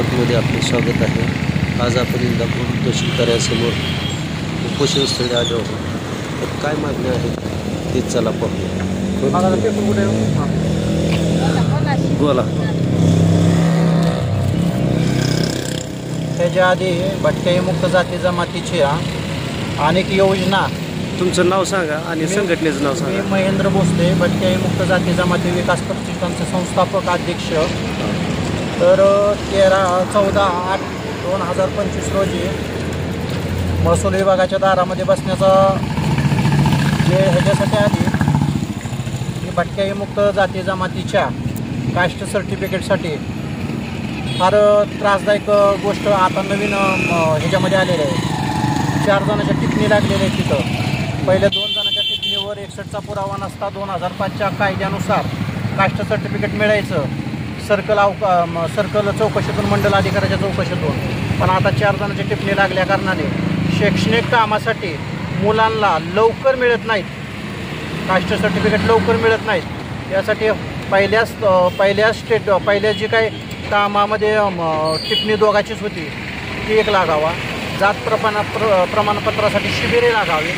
प्लॉटमध्ये आपले स्वागत आहे। आज आपण इंदापूर तहसील कार्यालयासमोर उपोषण स्थळी आलो आहोत। तर काय मागणी आहे ते चला पाहूया। बोला। त्याच्या आधी भटक्याई मुक्त जाती जमातीच्या अनेक योजना। तुमचं नाव सांगा आणि संघटनेचं नाव सांगा। मी महेंद्र भोसले, भटक्याई मुक्त जाती जमाती विकास प्रतिष्ठानचे संस्थापक अध्यक्ष। तर 13/14/8/2025 रोजी महसूल विभागाच्या दारामध्ये बसण्याचा वेळ ह्याच्यासाठी आली की भटक्याई मुक्त जाती जमातीच्या कास्ट सर्टिफिकेटसाठी फार त्रासदायक गोष्ट आता नवीन ह्याच्यामध्ये आलेलं आहे। 4 जणांच्या टिप्पणी लागलेल्या आहेत तिथं। पहिल्या 2 जणांच्या टिप्पणीवर 61चा पुरावा नसता 2005च्या कायद्यानुसार कास्ट सर्टिफिकेट मिळायचं सर्कल चौकशीतून, मंडल अधिकाऱ्याच्या चौकशीतून। पण आता 4 जणांची टिप्पणी लागल्या कारणाने शैक्षणिक कामासाठी मुलांना लवकर मिळत नाहीत, कास्ट सर्टिफिकेट लवकर मिळत नाहीत। यासाठी पहिल्या जी काही कामामध्ये टिप्पणी दोघाचीच होती ती एक लागावा। जात प्रमाणपत्रासाठी शिबिरे लागावे।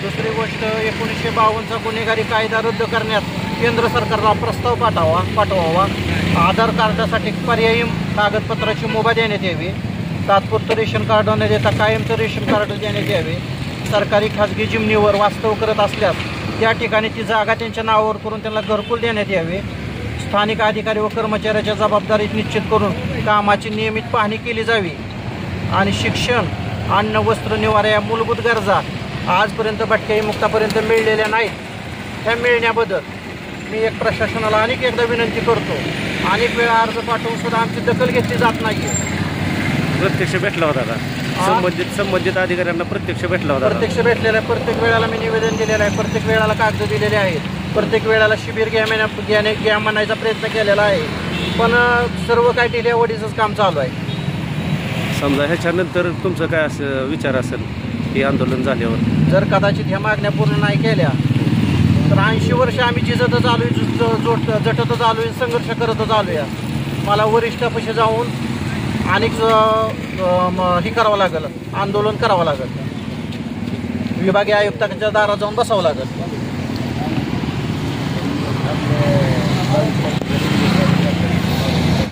दुसरी गोष्ट 1952चा गुन्हेगारी कायदा रद्द करण्यात केंद्र सरकारला प्रस्ताव पाठवावा। आधार कार्डासाठी पर्यायी कागदपत्राची मुभा देण्यात यावी। तात्पुरतं रेशन कार्ड न देता कायमचं रेशन कार्ड देण्यात यावे। सरकारी खाजगी जिमनीवर वास्तव करत असल्यास त्या ठिकाणी ती जागा त्यांच्या नावावर करून त्यांना घरकुल देण्यात यावे। स्थानिक अधिकारी व कर्मचाऱ्याच्या जबाबदारी निश्चित करून कामाची नियमित पाहणी केली जावी। आणि शिक्षण, अन्न, वस्त्र, निवारा या मूलभूत गरजा आजपर्यंत भटक्याई मुक्तापर्यंत मिळलेल्या नाहीत। ह्या मिळण्याबद्दल मी एक प्रशासनाला अनेक एकदा विनंती करतो। अनेक वेळा अर्ज पाठवून सुद्धा आमची दखल घेतली जात नाही आहे। प्रत्यक्ष भेटला होता का? संबंधित अधिकाऱ्यांना प्रत्यक्ष भेटला होता? प्रत्यक्ष भेटलेला आहे। प्रत्येक वेळेला मी निवेदन दिलेलं आहे। प्रत्येक वेळेला कागद दिलेले आहेत। प्रत्येक वेळेला शिबिर घ्या म्हणायचा प्रयत्न केलेला आहे। पण सर्व काय ढिल्यावडीचंच काम चालू आहे। समजा ह्याच्यानंतर तुमचं काय असं विचार असेल हे आंदोलन झाल्यावर? जर कदाचित ह्या मागण्या पूर्ण नाही केल्या तर 80 वर्ष आम्ही झटतच आलो आहे, संघर्ष करतच आलो आहे। मला वरिष्ठापाशी जाऊन अनेक हे करावं लागेल, आंदोलन करावं लागेल, विभागीय आयुक्तांच्या दारात जाऊन बसावं लागेल।